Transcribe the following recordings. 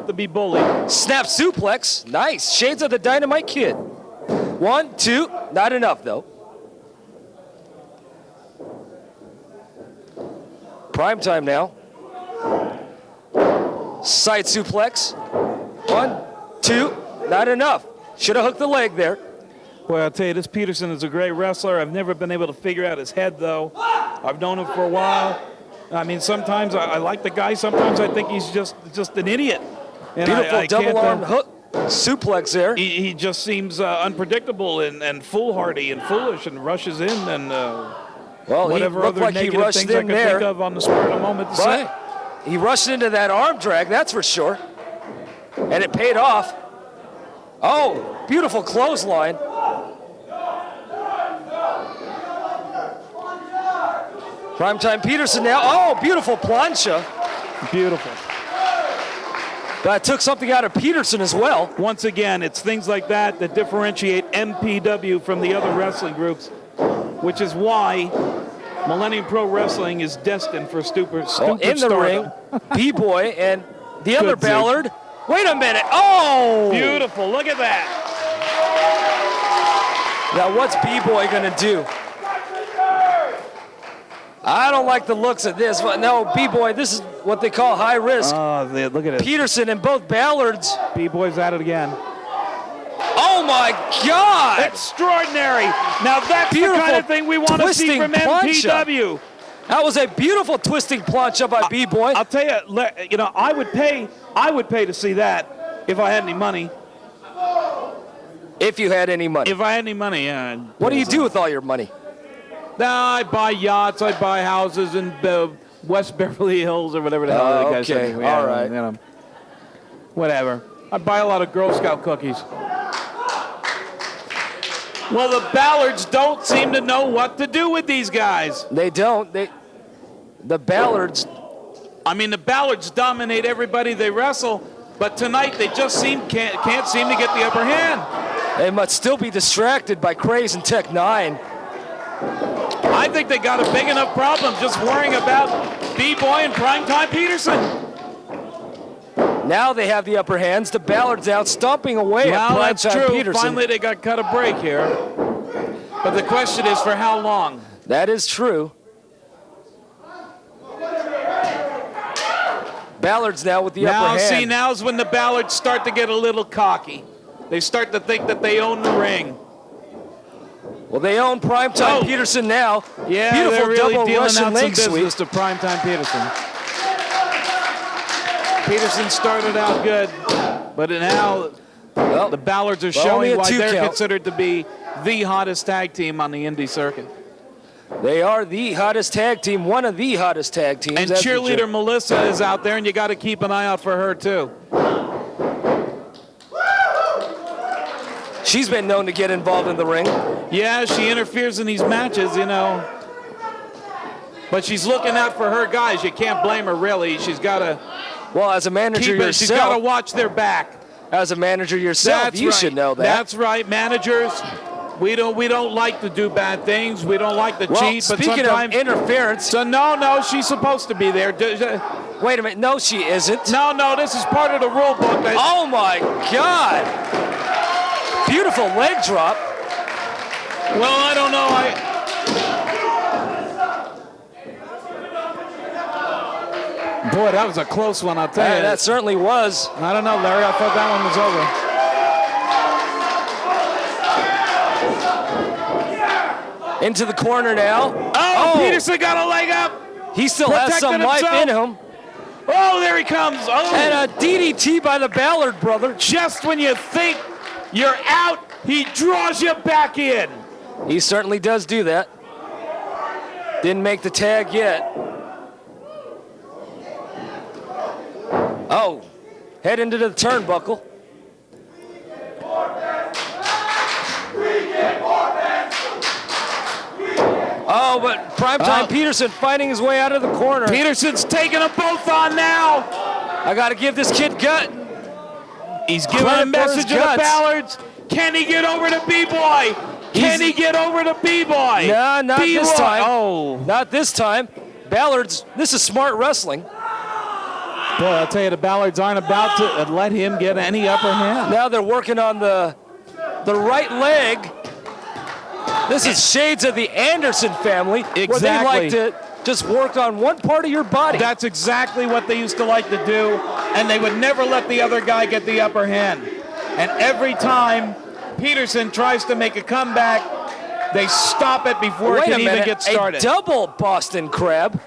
to be bullied. Snap suplex. Nice. Shades of the Dynamite Kid. 1, 2. Not enough, though. Prime time now. Side suplex. 1, 2. Not enough. Should have hooked the leg there. Boy, I'll tell you, this Peterson is a great wrestler. I've never been able to figure out his head, though. I've known him for a while. I mean, sometimes I like the guy. Sometimes I think he's just an idiot. And beautiful double-arm hook suplex there. He just seems unpredictable and foolhardy and foolish and rushes in and whatever other like negative things I could think of on the spur of the moment to say. He rushed into that arm drag, that's for sure. And it paid off. Oh, beautiful clothesline. Primetime Peterson now. Oh, beautiful plancha. Beautiful. That took something out of Peterson as well. Once again, it's things like that that differentiate MPW from the other wrestling groups, which is why Millennium Pro Wrestling is destined for stupid in the ring, B-Boy and the other Good Ballard. Wait a minute. Oh! Beautiful. Look at that. Now, what's B-Boy going to do? I don't like the looks of this, but no, B-Boy, this is what they call high risk. Look at it. Peterson and both Ballards. B-Boy's at it again. Oh, my God! Extraordinary. Now, that's beautiful, the kind of thing we want to see from MPW. That was a beautiful twisting plancha by B-Boy. I'll tell you, I would pay to see that if I had any money. If you had any money. If I had any money, yeah. What do you do with all your money? Now, I buy yachts, I buy houses in West Beverly Hills or whatever the hell the guys say. All right. Whatever. I buy a lot of Girl Scout cookies. Well, the Ballards don't seem to know what to do with these guys. They don't. The Ballards. I mean, the Ballards dominate everybody they wrestle, but tonight they just can't seem to get the upper hand. They must still be distracted by Craze and Tech 9. I think they got a big enough problem just worrying about B-Boy and Primetime Peterson. Now they have the upper hands. The Ballards out stomping away at Primetime that's true. Peterson. Finally, they got cut a break here. But the question is, for how long? That is true. Ballards now with the upper hand. See, now's when the Ballards start to get a little cocky. They start to think that they own the ring. Well, they own Primetime Peterson now. Yeah, beautiful they're really double dealing Russian out leg some business sweep to Primetime Peterson. Peterson started out good, but now the Ballards are showing why they're considered to be the hottest tag team on the indie circuit. They are the hottest tag team, one of the hottest tag teams. And cheerleader Melissa is out there, and you got to keep an eye out for her too. She's been known to get involved in the ring. Yeah, she interferes in these matches, But she's looking out for her guys. You can't blame her, really. She's got to. Well, as a manager yourself, she's got to watch their back. As a manager yourself, you should know that. That's right, managers. We don't like to do bad things. We don't like to cheat. But speaking of interference, so no, she's supposed to be there. Wait a minute, no, she isn't. No, this is part of the rule book. Oh my God! Beautiful leg drop. Well, I don't know. Boy, that was a close one, I'll tell you. That certainly was. I don't know, Larry. I thought that one was over. Into the corner now. Oh, Peterson got a leg up. He still has some life in him. Oh, there he comes. Oh. And a DDT by the Ballard brother. Just when you think you're out, he draws you back in. He certainly does do that. Didn't make the tag yet. Oh, head into the turnbuckle. Oh, but Primetime Peterson fighting his way out of the corner. Peterson's taking them both on now. I got to give this kid gut. He's giving a message to the Ballards. Can he get over to B-Boy? Can he get over to B-Boy? No, not this time. Oh. Not this time. Ballards, this is smart wrestling. Boy, I'll tell you, the Ballards aren't about to let him get any upper hand. Now they're working on the right leg. This is shades of the Anderson family. Exactly. Where they like to just work on one part of your body. That's exactly what they used to like to do, and they would never let the other guy get the upper hand. And every time Peterson tries to make a comeback, they stop it before it can even get started. A double Boston Crab.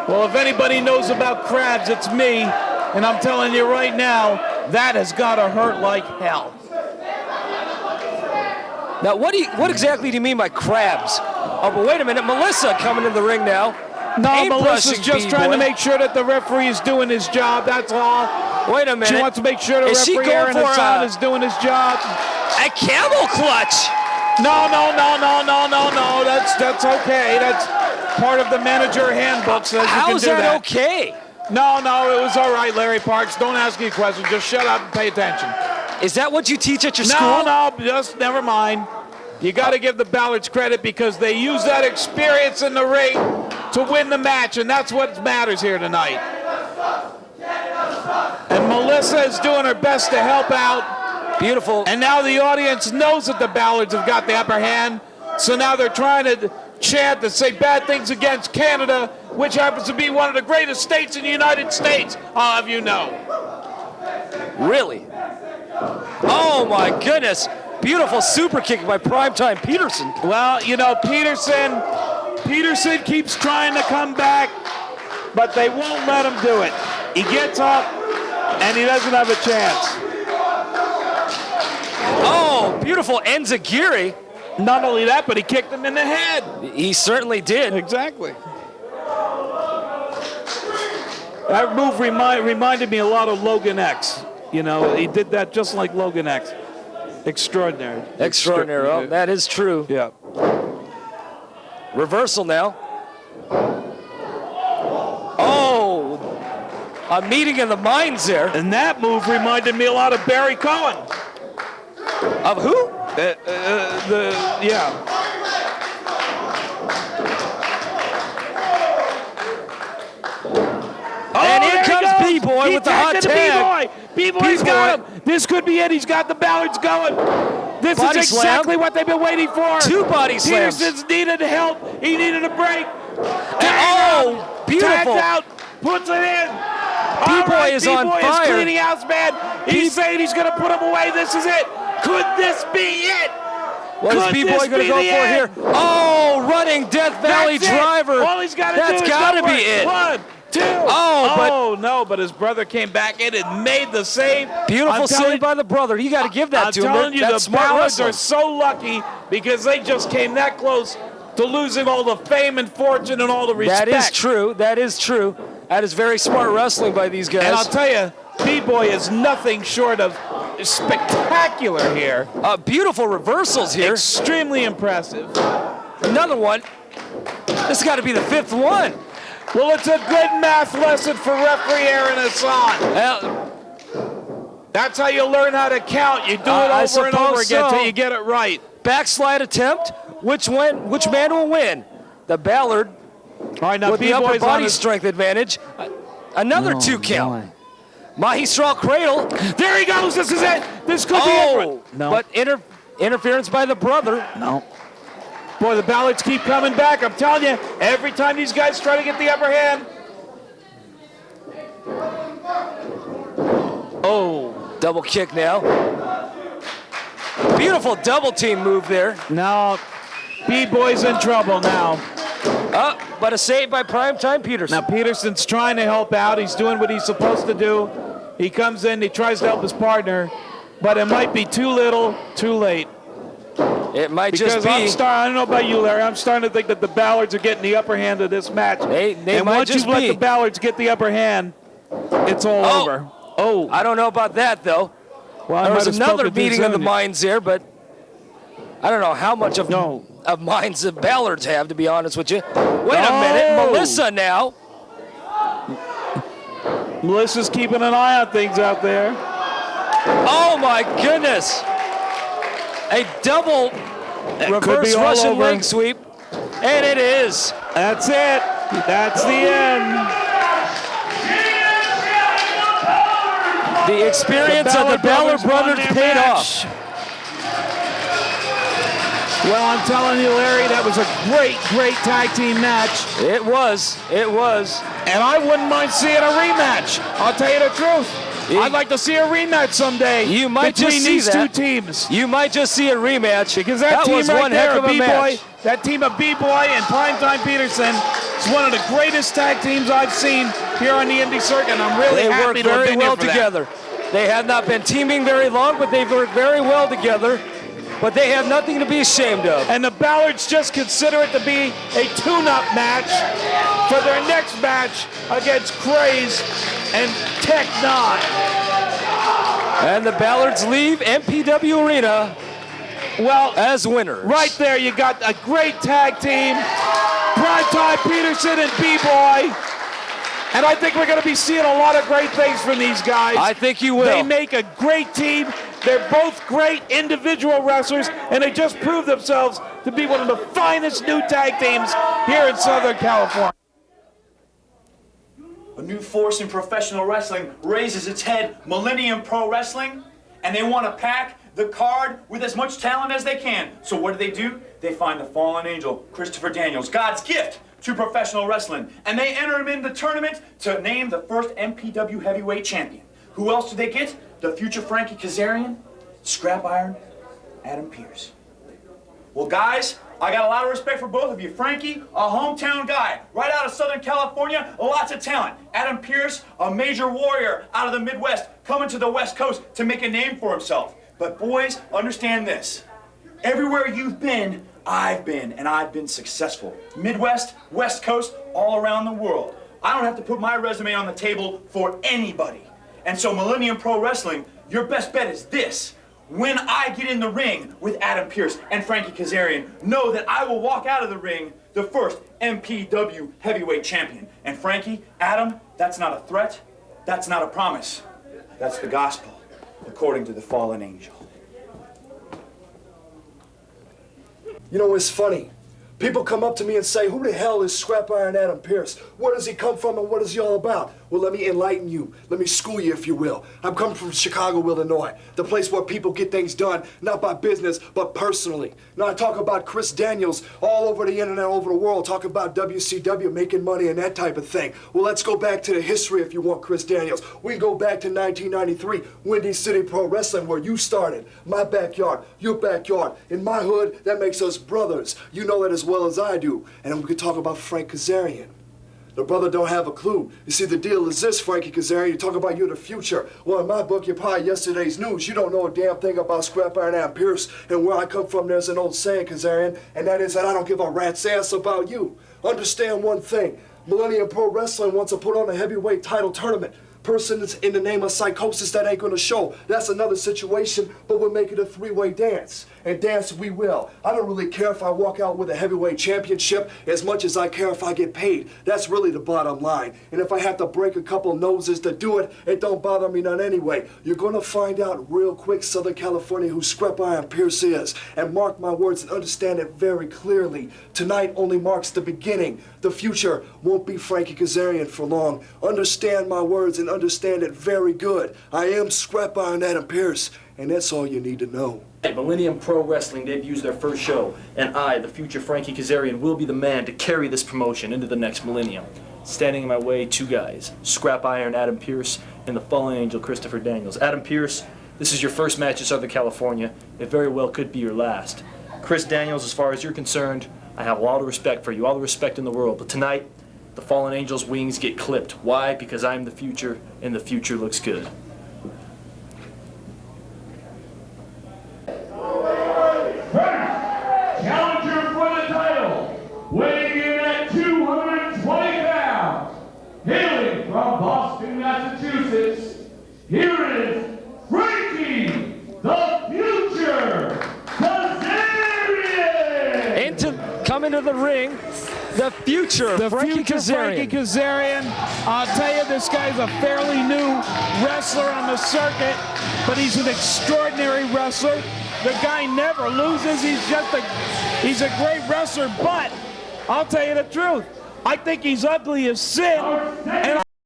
Well, if anybody knows about crabs, it's me, and I'm telling you right now, that has got to hurt like hell. Now, what exactly do you mean by crabs? Oh, but wait a minute, Melissa coming in the ring now. No, Melissa's just trying to make sure that the referee is doing his job, that's all. Wait a minute. She wants to make sure the referee Aaron Hassan is doing his job. A camel clutch. No, that's okay. That's part of the manager handbook. So How is that okay? No, it was all right, Larry Parks. Don't ask any questions. Just shut up and pay attention. Is that what you teach at your school? No, just never mind. You got to give the Ballards credit because they use that experience in the ring to win the match, and that's what matters here tonight. And Melissa is doing her best to help out. Beautiful. And now the audience knows that the Ballards have got the upper hand, so now they're trying to chant and say bad things against Canada, which happens to be one of the greatest states in the United States. I'll have you know. Really? Oh, my goodness. Beautiful super kick by Primetime Peterson. Well, you know, Peterson keeps trying to come back, but they won't let him do it. He gets up, and he doesn't have a chance. Oh, beautiful enziguri. Not only that, but he kicked him in the head. He certainly did. Exactly. That move reminded me a lot of Logan X. You know, he did that just like Logan X. Extraordinary. Extraordinary. Oh, that is true. Yeah. Reversal now. Oh, a meeting of the minds there. And that move reminded me a lot of Barry Cohen. Of who? Yeah. And here comes B-Boy with the hot tag. B-Boy's got him. This could be it. He's got the Ballards going. This is exactly what they've been waiting for. Two body slams. Peterson's needed help. He needed a break. Oh, beautiful. Tags out. Puts it in. B-Boy is on fire. B-Boy is cleaning house, man. He's saying he's going to put him away. This is it. Could this be it? What is B-Boy going to go for here? Oh, running Death Valley driver. All he's got to do is That's got to be it. 1, 2. But his brother came back in and made the save. Beautiful save by the brother. You got to give that to him. I'm telling you, the Ballards are so lucky because they just came that close to losing all the fame and fortune and all the respect. That is true. That is true. That is very smart wrestling by these guys. And I'll tell you, B-Boy is nothing short of spectacular here. Beautiful reversals here. Extremely impressive. Another one. This has got to be the fifth one. Well, it's a good math lesson for referee Aaron Hassan. That's how you learn how to count. You do it over and over again until you get it right. Backslide attempt. Which man will win? The Ballard all right, now with the upper body strength advantage. Another 2 count. Mahistral cradle. There he goes. This is it. This could be it. No. But interference by the brother. No. Boy, the Ballards keep coming back. I'm telling you, every time these guys try to get the upper hand. Oh, double kick now. Beautiful double team move there. Now, B-Boy's in trouble now. But a save by Primetime Peterson. Now, Peterson's trying to help out. He's doing what he's supposed to do. He comes in, he tries to help his partner, but it might be too little, too late. It might just be. I don't know about you, Larry. I'm starting to think that the Ballards are getting the upper hand of this match. And once you let the Ballards get the upper hand, it's all over. Oh. I don't know about that, though. Well, there was another meeting of the minds there, but I don't know how much of minds the Ballards have, to be honest with you. Wait a minute. Melissa now. Melissa's keeping an eye on things out there. Oh, my goodness. A double reverse Russian leg sweep. And it is. That's it. That's the end. The experience of the Balor brothers paid off. Well, I'm telling you, Larry, that was a great tag team match. It was. And I wouldn't mind seeing a rematch. I'll tell you the truth. I'd like to see a rematch someday. You might between just see these that. two teams. You might just see a rematch Because that team was right one there, heck of a match. that team of B-Boy and Primetime Peterson is one of the greatest tag teams I've seen here on the indie circuit. And I'm really happy to have They work very been well here for together. They have not been teaming very long, but they've worked very well together. But they have nothing to be ashamed of. And the Ballards just consider it to be a tune-up match for their next match against Craze and Tech 9. And the Ballards leave MPW Arena as winners. Right there, you got a great tag team, Primetime Peterson and B-Boy. And I think we're going to be seeing a lot of great things from these guys. I think you will. They make a great team. They're both great individual wrestlers, and they just proved themselves to be one of the finest new tag teams here in Southern California. A new force in professional wrestling raises its head, Millennium Pro Wrestling, and they want to pack the card with as much talent as they can. So what do? They find the fallen angel, Christopher Daniels, God's gift to professional wrestling, and they enter him in the tournament to name the first MPW heavyweight champion. Who else do they get? The future Frankie Kazarian, Scrap Iron, Adam Pearce. Well, guys, I got a lot of respect for both of you. Frankie, a hometown guy, right out of Southern California, lots of talent. Adam Pearce, a major warrior out of the Midwest, coming to the West Coast to make a name for himself. But boys, understand this. Everywhere you've been, I've been, and I've been successful. Midwest, West Coast, all around the world. I don't have to put my resume on the table for anybody. And so Millennium Pro Wrestling, your best bet is this. When I get in the ring with Adam Pearce and Frankie Kazarian, know that I will walk out of the ring the first MPW heavyweight champion. And Frankie, Adam, that's not a threat, that's not a promise. That's the gospel, according to the fallen angel. You know, it's funny. People come up to me and say, who the hell is Scrap Iron Adam Pearce? Where does he come from and what is he all about? Well, let me enlighten you. Let me school you, if you will. I'm coming from Chicago, Illinois, the place where people get things done, not by business, but personally. Now, I talk about Chris Daniels all over the internet, all over the world, talk about WCW making money and that type of thing. Well, let's go back to the history if you want, Chris Daniels. We can go back to 1993, Windy City Pro Wrestling, where you started. My backyard, your backyard. In my hood, that makes us brothers. You know that as well as I do. And then we could talk about Frank Kazarian. The brother don't have a clue. You see, the deal is this, Frankie Kazarian. You talk about you're the future. Well, in my book, you're probably yesterday's news. You don't know a damn thing about Scrap Iron Adam Pearce. And where I come from, there's an old saying, Kazarian, and that is that I don't give a rat's ass about you. Understand one thing. Millennium Pro Wrestling wants to put on a heavyweight title tournament. Person that's in the name of psychosis that ain't gonna show. That's another situation, but we'll make it a three-way dance. And dance we will. I don't really care if I walk out with a heavyweight championship as much as I care if I get paid. That's really the bottom line. And if I have to break a couple noses to do it, it don't bother me none anyway. You're gonna find out real quick, Southern California, who Scrap Iron Pearce is. And mark my words and understand it very clearly. Tonight only marks the beginning. The future won't be Frankie Kazarian for long. Understand my words and understand it very good. I am Scrap Iron Adam Pearce, and that's all you need to know. At Millennium Pro Wrestling debuts their first show, and I, the future Frankie Kazarian, will be the man to carry this promotion into the next millennium. Standing in my way, two guys, Scrap Iron Adam Pearce and the fallen angel Christopher Daniels. Adam Pearce, this is your first match in Southern California. It very well could be your last. Chris Daniels, as far as you're concerned, I have all the respect for you, all the respect in the world, but tonight, the fallen angel's wings get clipped. Why? Because I'm the future, and the future looks good. Challenger for the title, weighing in at 220 pounds, hailing from Boston, Massachusetts, here is Frankie, the future Kazarian! Coming to the ring, the future Frankie Kazarian. Frankie Kazarian. I'll tell you, this guy's a fairly new wrestler on the circuit, but he's an extraordinary wrestler. The guy never loses. He's a great wrestler, but I'll tell you the truth. I think he's ugly as sin. And